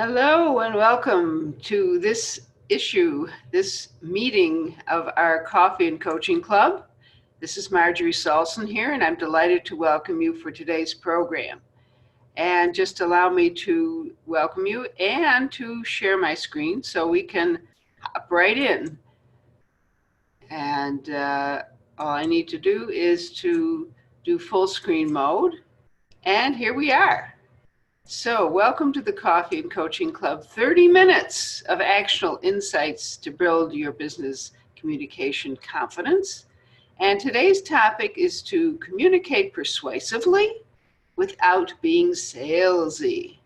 Hello and welcome to this this meeting of our Coffee and Coaching Club. This is Marjorie Saulson here, and I'm delighted to welcome you for today's program. And just allow me to welcome you and to share my screen so we can hop right in. And all I need to do is to do full screen mode. And here we are. So, welcome to the Coffee and Coaching Club. 30 minutes of actionable insights to build your business communication confidence. And today's topic is to communicate persuasively without being salesy.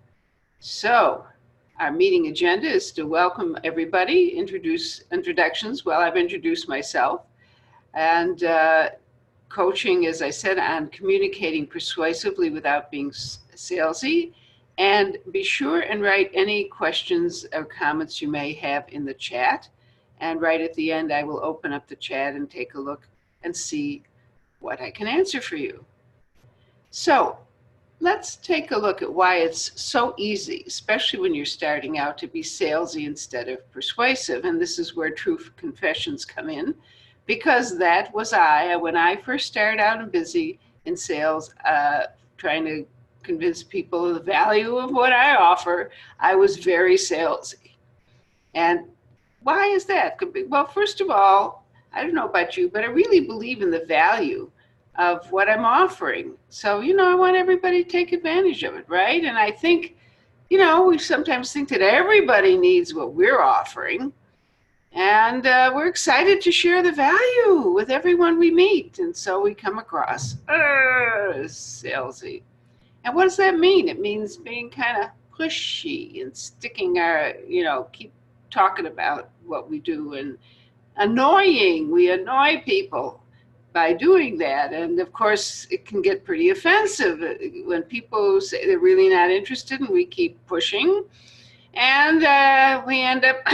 So, our meeting agenda is to welcome everybody, introductions. Well, I've introduced myself. And coaching, as I said, on communicating persuasively without being salesy. And be sure and write any questions or comments you may have in the chat. And right at the end, I will open up the chat and take a look and see what I can answer for you. So let's take a look at why it's so easy, especially when you're starting out, to be salesy instead of persuasive. And this is where true confessions come in, because that was I when I first started out and busy in sales, trying to convince people of the value of what I offer. I was very salesy. And why is that? Well, first of all, I don't know about you, but I really believe in the value of what I'm offering. So, I want everybody to take advantage of it, right? And I think, we sometimes think that everybody needs what we're offering. And we're excited to share the value with everyone we meet. And so we come across salesy. And what does that mean? It means being kind of pushy and sticking our, keep talking about what we do, and annoying. We annoy people by doing that. And of course, it can get pretty offensive when people say they're really not interested and we keep pushing. And we end up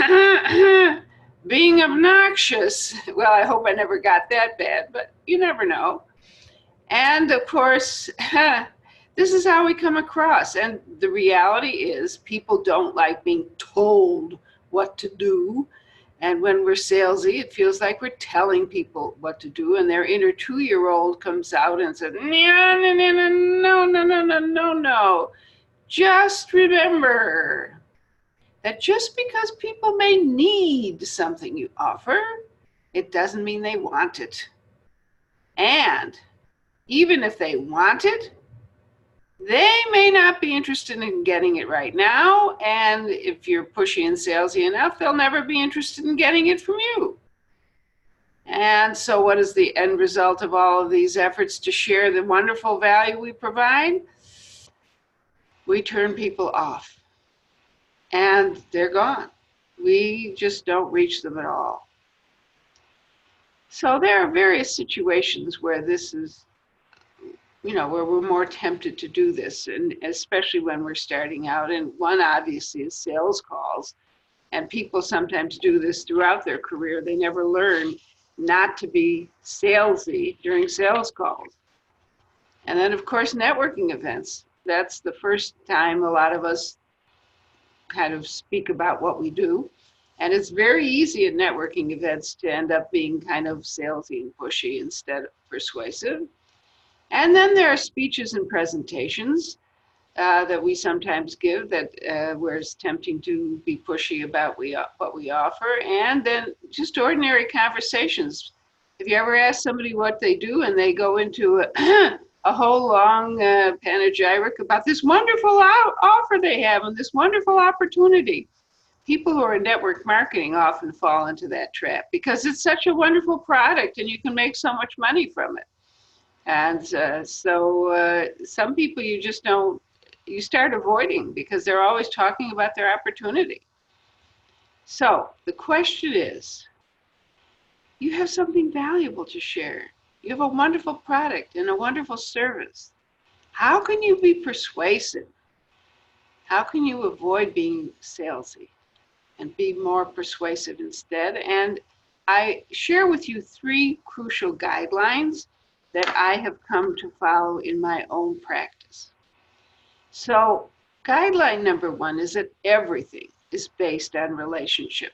being obnoxious. Well, I hope I never got that bad, but you never know. And of course, this is how we come across. And the reality is people don't like being told what to do. And when we're salesy, it feels like we're telling people what to do. And their inner 2-year-old comes out and says, no. Just remember that just because people may need something you offer, it doesn't mean they want it. And even if they want it, they may not be interested in getting it right now. And if you're pushy and salesy enough, they'll never be interested in getting it from you. And so what is the end result of all of these efforts to share the wonderful value we provide? We turn people off. And they're gone. We just don't reach them at all. So there are various situations where this is, where we're more tempted to do this, and especially when we're starting out. And one obviously is sales calls. And people sometimes do this throughout their career. They never learn not to be salesy during sales calls. And then, of course, networking events. That's the first time a lot of us kind of speak about what we do. And it's very easy at networking events to end up being kind of salesy and pushy instead of persuasive. And then there are speeches and presentations that we sometimes give that where it's tempting to be pushy about what we offer. And then just ordinary conversations. If you ever ask somebody what they do and they go into a whole long panegyric about this wonderful offer they have and this wonderful opportunity, people who are in network marketing often fall into that trap because it's such a wonderful product and you can make so much money from it. And so some people you start avoiding because they're always talking about their opportunity. So the question is, you have something valuable to share. You have a wonderful product and a wonderful service. How can you be persuasive? How can you avoid being salesy and be more persuasive instead? And I share with you 3 crucial guidelines that I have come to follow in my own practice. So guideline number one is that everything is based on relationship.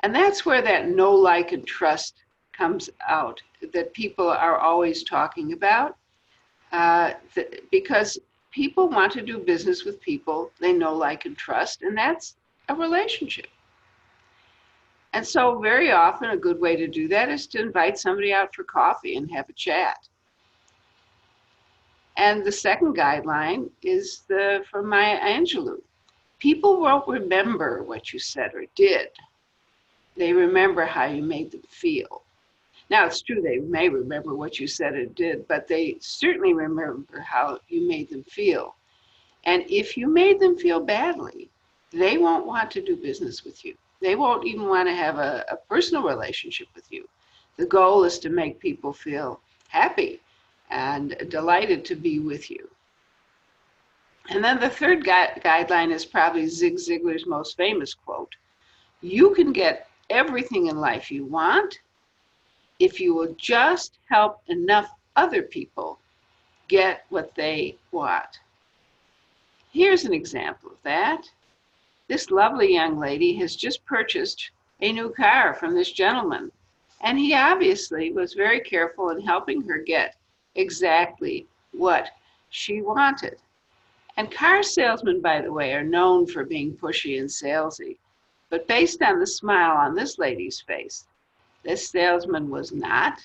And that's where that know, like, and trust comes out, that people are always talking about, because people want to do business with people they know, like, and trust, and that's a relationship. And so very often a good way to do that is to invite somebody out for coffee and have a chat. And the second guideline is from Maya Angelou. People won't remember what you said or did. They remember how you made them feel. Now, it's true they may remember what you said or did, but they certainly remember how you made them feel. And if you made them feel badly, they won't want to do business with you. They won't even want to have a personal relationship with you. The goal is to make people feel happy and delighted to be with you. And then the third guideline is probably Zig Ziglar's most famous quote. You can get everything in life you want if you will just help enough other people get what they want. Here's an example of that. This lovely young lady has just purchased a new car from this gentleman, and he obviously was very careful in helping her get exactly what she wanted. And car salesmen, by the way, are known for being pushy and salesy. But based on the smile on this lady's face, this salesman was not.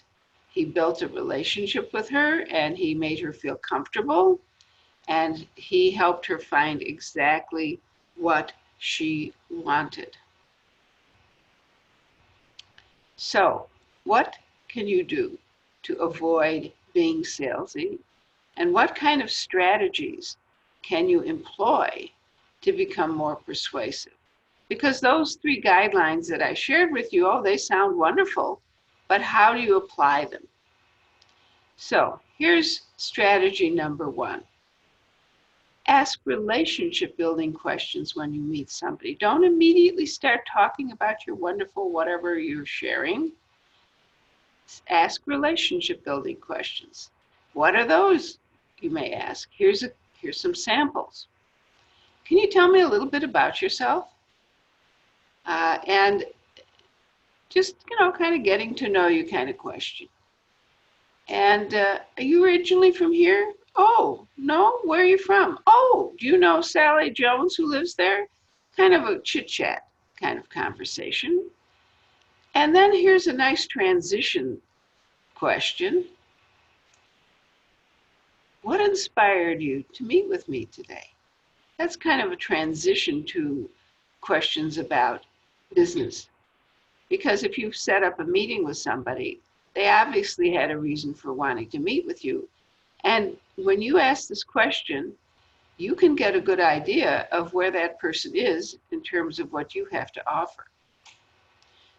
He built a relationship with her, and he made her feel comfortable, and he helped her find exactly what she wanted. So, what can you do to avoid being salesy? And what kind of strategies can you employ to become more persuasive? Because those three guidelines that I shared with you, oh, they sound wonderful, but how do you apply them? So here's strategy number one. Ask relationship building questions when you meet somebody. Don't immediately start talking about your wonderful whatever you're sharing. Ask relationship building questions. What are those, you may ask? Here's some samples. Can you tell me a little bit about yourself? And just, kind of getting to know you kind of question. And are you originally from here? Oh, no, where are you from? Oh, do you know Sally Jones who lives there? Kind of a chit-chat kind of conversation. And then here's a nice transition question. What inspired you to meet with me today? That's kind of a transition to questions about business. Because if you set up a meeting with somebody, they obviously had a reason for wanting to meet with you. And when you ask this question, you can get a good idea of where that person is in terms of what you have to offer.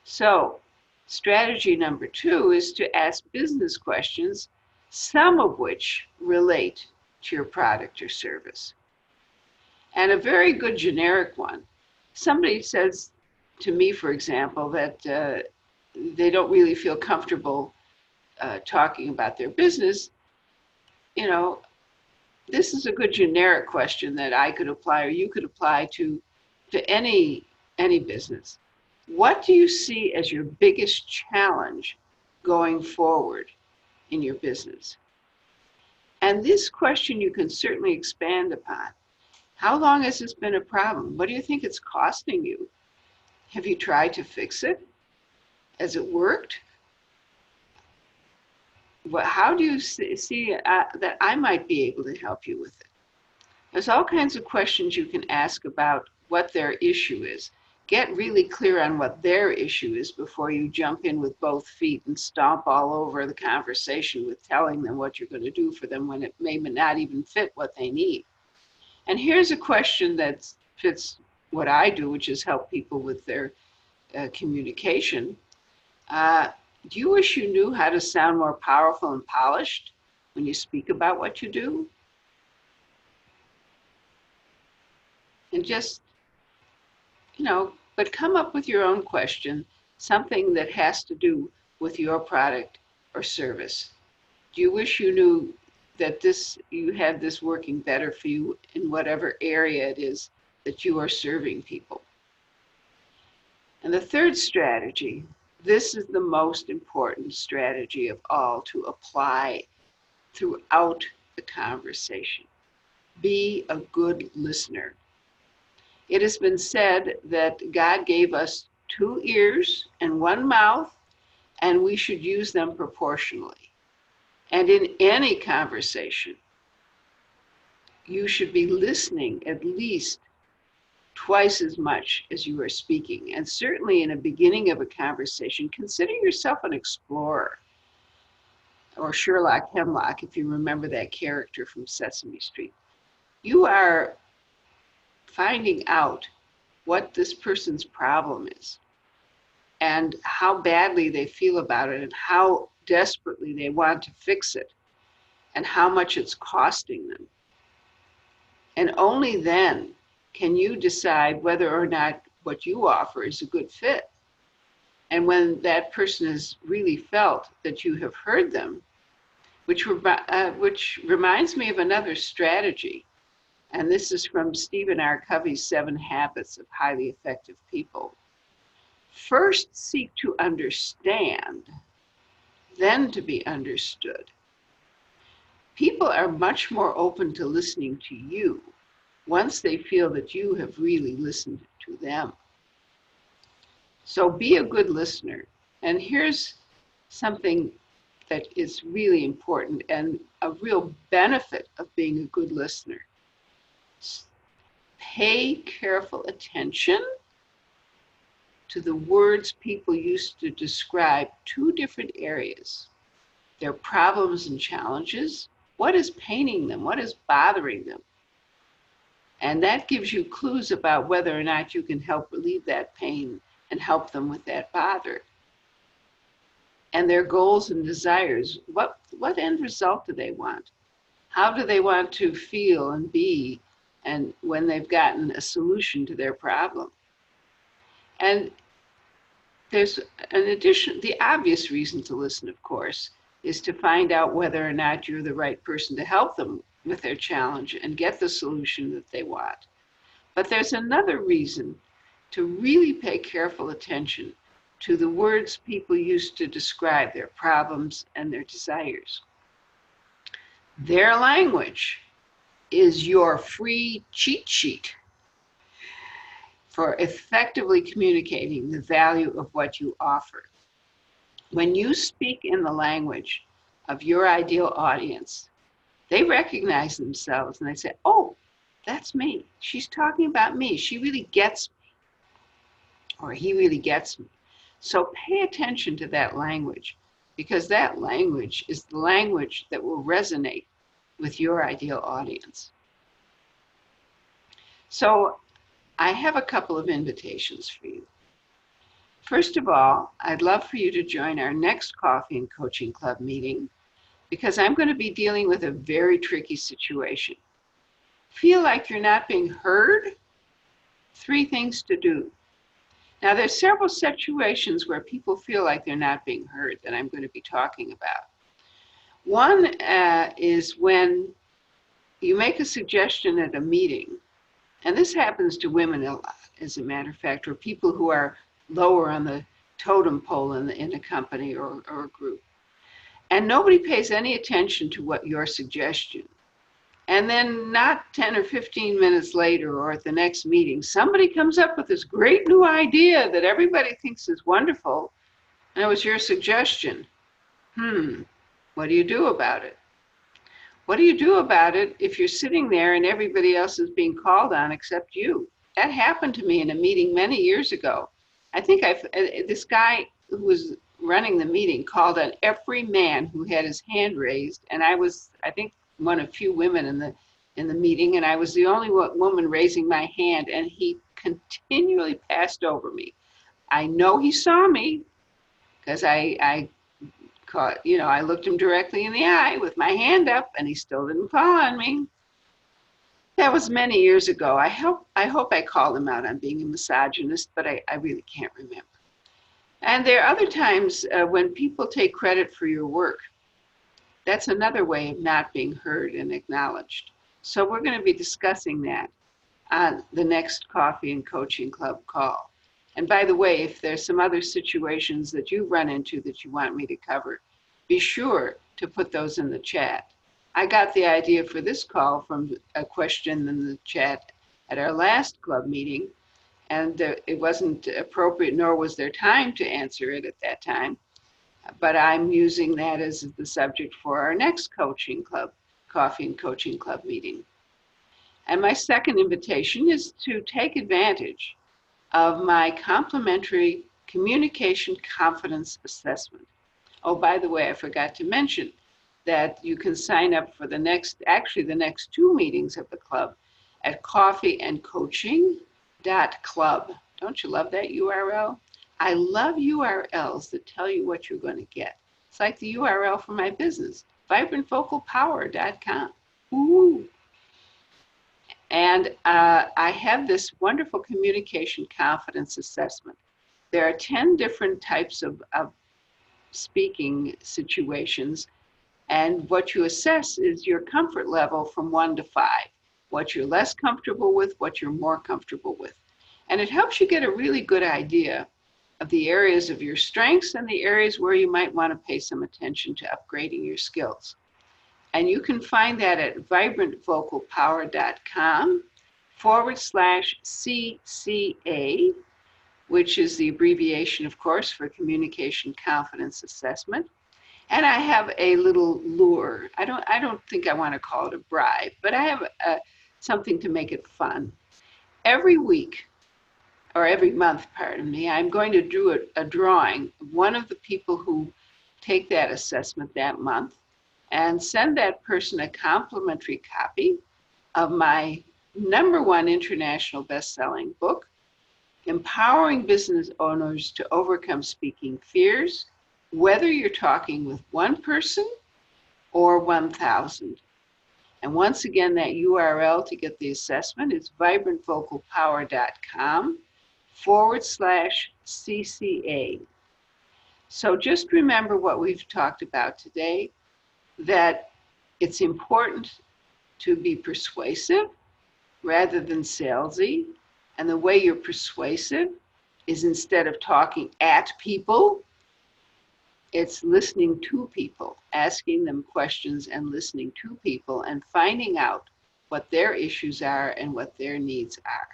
So, strategy number two is to ask business questions, some of which relate to your product or service. And a very good generic one, somebody says to me, for example, that they don't really feel comfortable talking about their business. This is a good generic question that I could apply, or you could apply to any business. What do you see as your biggest challenge going forward in your business? And this question you can certainly expand upon. How long has this been a problem? What do you think it's costing you? Have you tried to fix it? Has it worked? How do you see that I might be able to help you with it? There's all kinds of questions you can ask about what their issue is. Get really clear on what their issue is before you jump in with both feet and stomp all over the conversation with telling them what you're going to do for them when it may not even fit what they need. And here's a question that fits what I do, which is help people with their communication. Do you wish you knew how to sound more powerful and polished when you speak about what you do? And just, but come up with your own question, something that has to do with your product or service. Do you wish you knew that you have this working better for you in whatever area it is that you are serving people. And the third strategy, this is the most important strategy of all to apply throughout the conversation. Be a good listener. It has been said that God gave us 2 ears and 1 mouth, and we should use them proportionally. And in any conversation, you should be listening at least twice as much as you are speaking. And certainly in the beginning of a conversation, consider yourself an explorer, or Sherlock Hemlock, if you remember that character from Sesame Street. You are finding out what this person's problem is and how badly they feel about it and how desperately they want to fix it and how much it's costing them. And only then can you decide whether or not what you offer is a good fit. And when that person has really felt that you have heard them, which reminds me of another strategy, and this is from Stephen R. Covey's 7 Habits of Highly Effective People. First seek to understand, then to be understood. People are much more open to listening to you once they feel that you have really listened to them. So be a good listener. And here's something that is really important and a real benefit of being a good listener. Pay careful attention to the words people use to describe 2 different areas: their problems and challenges. What is paining them? What is bothering them? And that gives you clues about whether or not you can help relieve that pain and help them with that bother. And their goals and desires. What end result do they want? How do they want to feel and be and when they've gotten a solution to their problem? And there's an addition, the obvious reason to listen, of course, is to find out whether or not you're the right person to help them with their challenge and get the solution that they want. But there's another reason to really pay careful attention to the words people use to describe their problems and their desires. Their language is your free cheat sheet for effectively communicating the value of what you offer. When you speak in the language of your ideal audience, they recognize themselves and they say, oh, that's me. She's talking about me. She really gets me, or he really gets me. So pay attention to that language, because that language is the language that will resonate with your ideal audience. So I have a couple of invitations for you. First of all, I'd love for you to join our next Coffee and Coaching Club meeting, because I'm going to be dealing with a very tricky situation. Feel like you're not being heard? 3 things to do. Now, there's several situations where people feel like they're not being heard that I'm going to be talking about. One is when you make a suggestion at a meeting, and this happens to women a lot, as a matter of fact, or people who are lower on the totem pole in a company or a group. And nobody pays any attention to what your suggestion. And then not 10 or 15 minutes later or at the next meeting, somebody comes up with this great new idea that everybody thinks is wonderful, and it was your suggestion. What do you do about it? What do you do about it if you're sitting there and everybody else is being called on except you? That happened to me in a meeting many years ago. I think this guy who was running the meeting called on every man who had his hand raised, and I was, I think, one of few women in the meeting, and I was the only woman raising my hand, and he continually passed over me. I know he saw me because I caught, I looked him directly in the eye with my hand up, and he still didn't call on me. That was many years ago. I hope I called him out on being a misogynist, but I really can't remember. And there are other times when people take credit for your work. That's another way of not being heard and acknowledged. So we're going to be discussing that on the next Coffee and Coaching Club call. And by the way, if there's some other situations that you run into that you want me to cover, be sure to put those in the chat. I got the idea for this call from a question in the chat at our last club meeting, and it wasn't appropriate, nor was there time to answer it at that time. But I'm using that as the subject for our next coaching club, Coffee and Coaching Club meeting. And my second invitation is to take advantage of my complimentary communication confidence assessment. Oh, by the way, I forgot to mention that you can sign up for the next two meetings of the club at coffeeandcoaching.club. Don't you love that URL? I love URLs that tell you what you're going to get. It's like the URL for my business, vibrantfocalpower.com. Ooh. And I have this wonderful communication confidence assessment. There are 10 different types of speaking situations, and what you assess is your comfort level from 1 to 5, what you're less comfortable with, what you're more comfortable with. And it helps you get a really good idea of the areas of your strengths and the areas where you might want to pay some attention to upgrading your skills. And you can find that at vibrantfocalpower.com/CCA, which is the abbreviation, of course, for Communication Confidence Assessment. And I have a little lure. I don't think I want to call it a bribe, but I have something to make it fun. Every week, or every month, pardon me, I'm going to do a drawing of one of the people who take that assessment that month and send that person a complimentary copy of my #1 international best-selling book, Empowering Business Owners to Overcome Speaking Fears, whether you're talking with one person or 1,000. And once again, that URL to get the assessment is vibrantfocalpower.com/CCA. So just remember what we've talked about today, that it's important to be persuasive rather than salesy. And the way you're persuasive is, instead of talking at people, it's listening to people, asking them questions and listening to people and finding out what their issues are and what their needs are.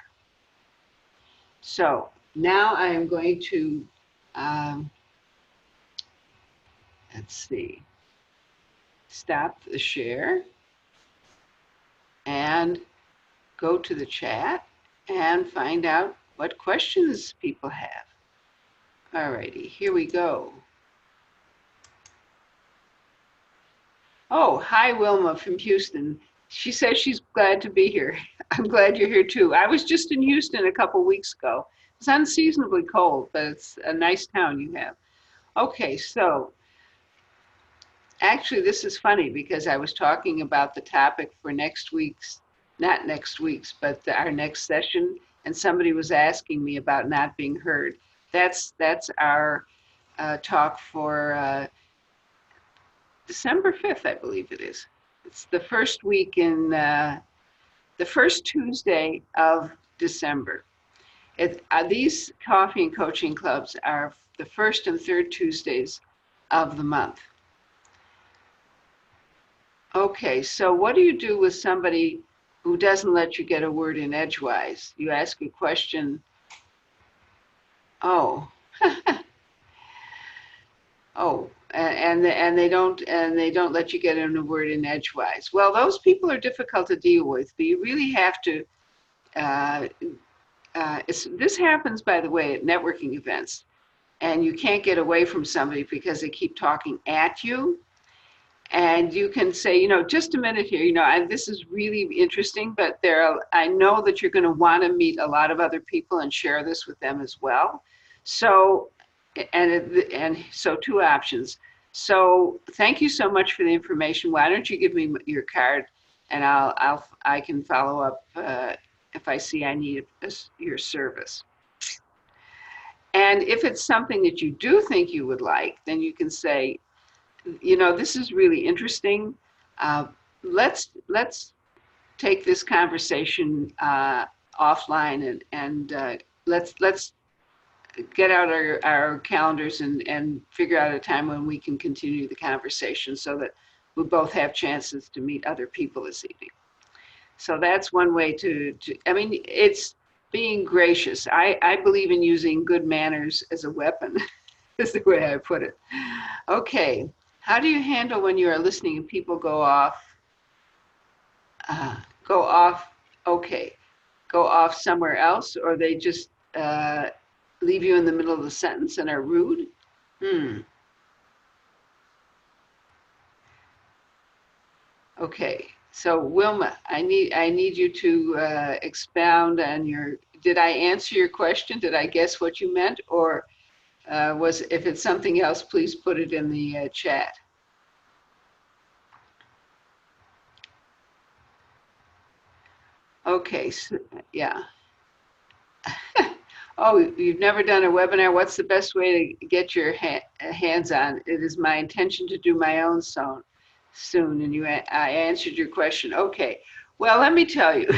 So now I am going to, stop the share and go to the chat and find out what questions people have. All righty, here we go. Oh, hi, Wilma from Houston. She says she's glad to be here. I'm glad you're here too. I was just in Houston a couple weeks ago. It's unseasonably cold, but it's a nice town you have. Okay, so actually this is funny because I was talking about the topic for next week's, not next week's, but our next session, and somebody was asking me about not being heard. That's our talk for December 5th, I believe it is. It's the first week in, the first Tuesday of December. These coffee and coaching clubs are the first and third Tuesdays of the month. Okay, so what do you do with somebody who doesn't let you get a word in edgewise? You ask a question, oh, oh, and they don't let you get in a word in edgewise. Well, those people are difficult to deal with, but you really have to. This happens, by the way, at networking events, and you can't get away from somebody because they keep talking at you. And you can say, you know, just a minute here, this is really interesting, but I know that you're going to want to meet a lot of other people and share this with them as well. So, and so two options. So thank you so much for the information. Why don't you give me your card, and I can follow up if I see I need your service. And if it's something that you do think you would like, then you can say, you know, this is really interesting. Let's take this conversation offline and let's get out our calendars and figure out a time when we can continue the conversation so that we both have chances to meet other people this evening. So that's one way to I mean, it's being gracious. I believe in using good manners as a weapon, is the way I put it. Okay, how do you handle when you are listening and people go off, uh, go off, okay, go off somewhere else, or they just leave you in the middle of the sentence and are rude? Okay, so Wilma, I need you to expound on your. Did I answer your question? Did I guess what you meant, or if it's something else, please put it in the chat. Okay, so, yeah. Oh, you've never done a webinar. What's the best way to get your hands on? It is my intention to do my own soon. And I answered your question. Okay, well, let me tell you.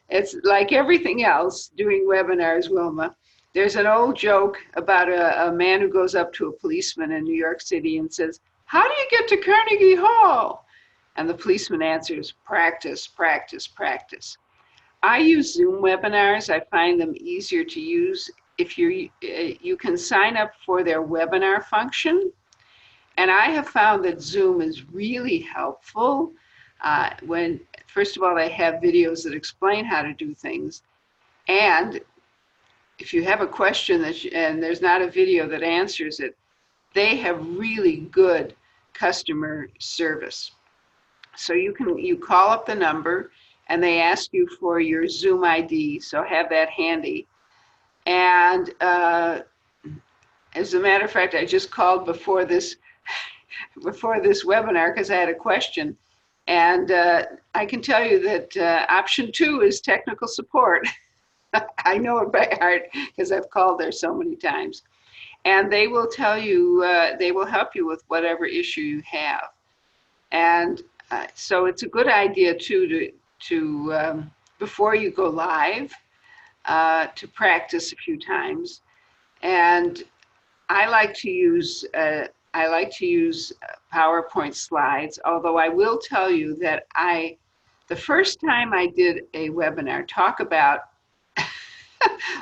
It's like everything else doing webinars, Wilma. There's an old joke about a man who goes up to a policeman in New York City and says, "How do you get to Carnegie Hall?" And the policeman answers, "Practice, practice, practice." I use Zoom webinars. I find them easier to use. If you can sign up for their webinar function. And I have found that Zoom is really helpful when, first of all, they have videos that explain how to do things. And if you have a question and there's not a video that answers it, they have really good customer service. So you call up the number and they ask you for your Zoom ID, so have that handy. And as a matter of fact, I just called before this webinar because I had a question. And I can tell you that option 2 is technical support. I know it by heart because I've called there so many times. And they will tell you, they will help you with whatever issue you have. And so it's a good idea too to before you go live, to practice a few times. And I like to use PowerPoint slides, although I will tell you that the first time I did a webinar, talk about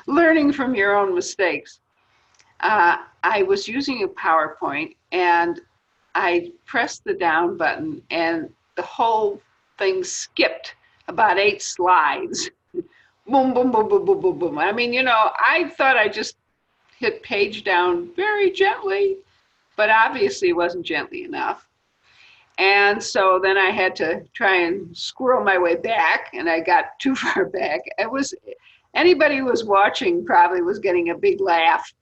learning from your own mistakes. I was using a PowerPoint and I pressed the down button and the whole thing skipped about 8 slides. Boom, boom, boom, boom, boom, boom, boom. I mean, you know, I thought I just hit page down very gently, but obviously it wasn't gently enough. And so then I had to try and squirrel my way back, and I got too far back. Anybody who was watching probably was getting a big laugh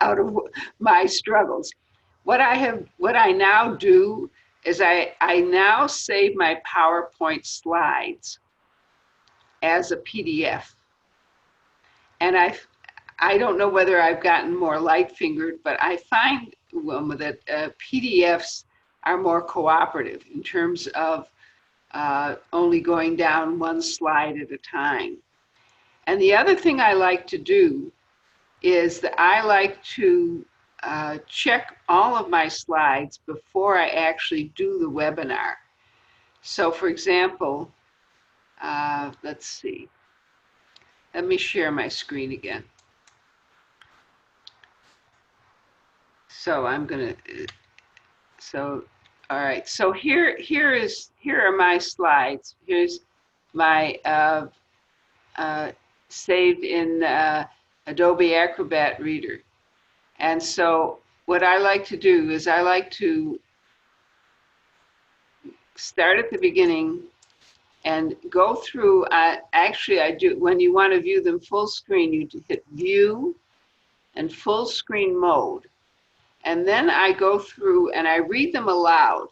out of my struggles. What I now do is I now save my PowerPoint slides as a PDF. And I don't know whether I've gotten more light-fingered, but I find, Wilma, that PDFs are more cooperative in terms of only going down one slide at a time. And the other thing I like to do is that I like to check all of my slides before I actually do the webinar. So for example, let's see. Let me share my screen again. So all right. So here are my slides. Here's my saved in Adobe Acrobat Reader. And so what I like to do is I like to start at the beginning and go through. Actually, I do, when you want to view them full screen, you hit View and Full Screen Mode. And then I go through and I read them aloud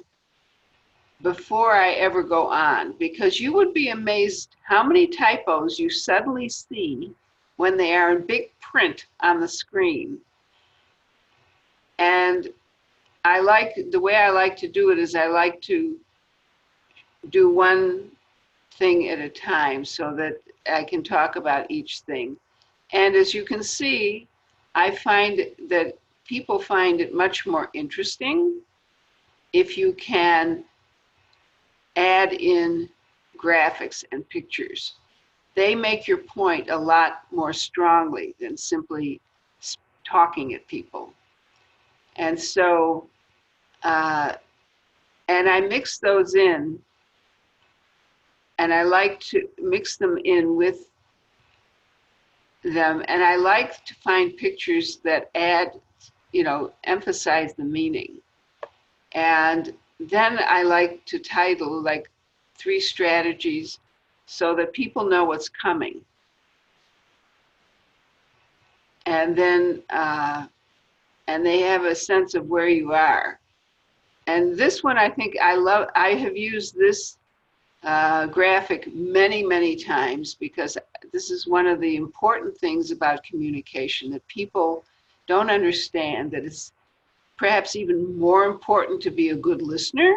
before I ever go on, because you would be amazed how many typos you suddenly see when they are in big print on the screen. And the way I like to do it is I like to do one thing at a time so that I can talk about each thing. And as you can see, I find that people find it much more interesting if you can add in graphics and pictures. They make your point a lot more strongly than simply talking at people. And so, and I mix those in, and I like to mix them in with them. And I like to find pictures that add, emphasize the meaning. And then I like to title like 3 strategies so that people know what's coming. And then, and they have a sense of where you are. And this one, I think I have used this graphic many, many times because this is one of the important things about communication that people don't understand, that it's perhaps even more important to be a good listener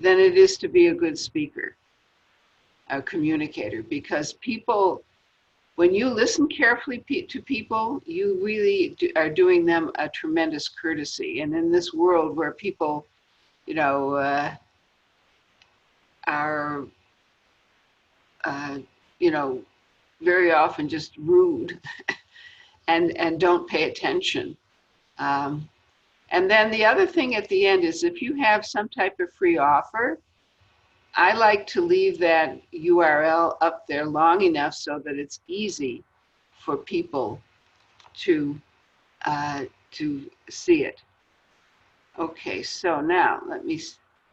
than it is to be a good speaker, a communicator, because people, when you listen carefully to people, you really are doing them a tremendous courtesy. And in this world where people, are, very often just rude and don't pay attention. And then the other thing at the end is if you have some type of free offer, I like to leave that URL up there long enough so that it's easy for people to see it. Okay, so now let me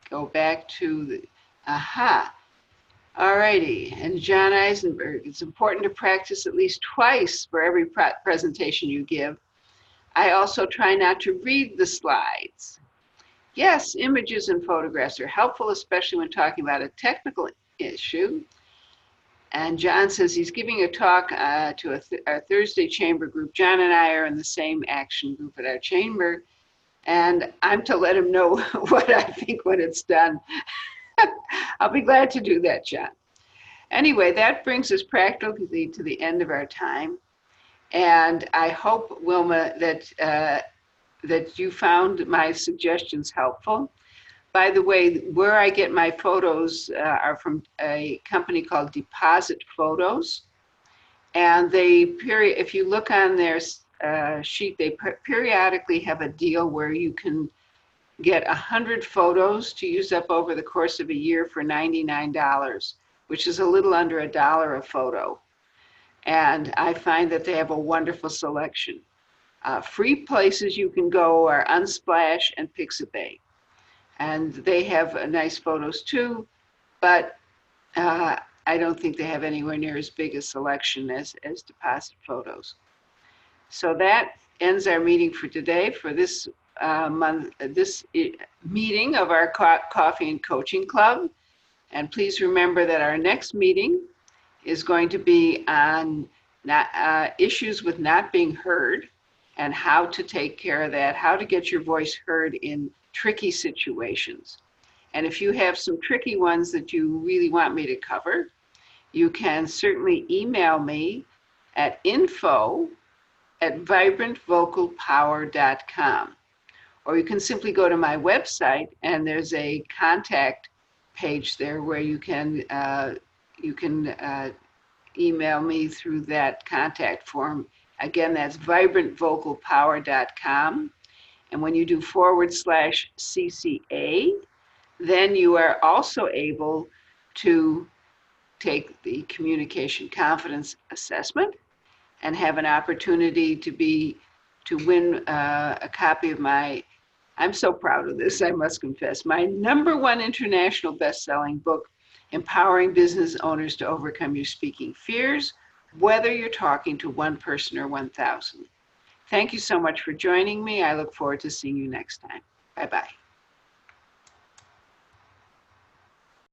go back to the, All righty, and John Eisenberg, it's important to practice at least twice for every presentation you give. I also try not to read the slides. Yes, images and photographs are helpful, especially when talking about a technical issue. And John says he's giving a talk to our Thursday chamber group. John and I are in the same action group at our chamber, and I'm to let him know what I think when it's done. I'll be glad to do that, John. Anyway, that brings us practically to the end of our time. And I hope, Wilma, that you found my suggestions helpful. By the way, where I get my photos are from a company called Deposit Photos. And if you look on their sheet, they periodically have a deal where you can get 100 photos to use up over the course of a year for $99, which is a little under $1 a photo. And I find that they have a wonderful selection. Free places you can go are Unsplash and Pixabay. And they have nice photos too, but I don't think they have anywhere near as big a selection as Deposit Photos. So that ends our meeting for today, for this meeting of our Coffee and Coaching Club. And please remember that our next meeting is going to be on issues with not being heard and how to take care of that, how to get your voice heard in tricky situations. And if you have some tricky ones that you really want me to cover, you can certainly email me at info@vibrantvocalpower.com. Or you can simply go to my website and there's a contact page there where you can email me through that contact form. Again, that's vibrantvocalpower.com. And when you do /CCA, then you are also able to take the communication confidence assessment and have an opportunity to win a copy of my, I'm so proud of this, I must confess, my #1 international best-selling book, Empowering Business Owners to Overcome Your Speaking Fears, whether you're talking to one person or 1,000. Thank you so much for joining me. I look forward to seeing you next time. Bye-bye.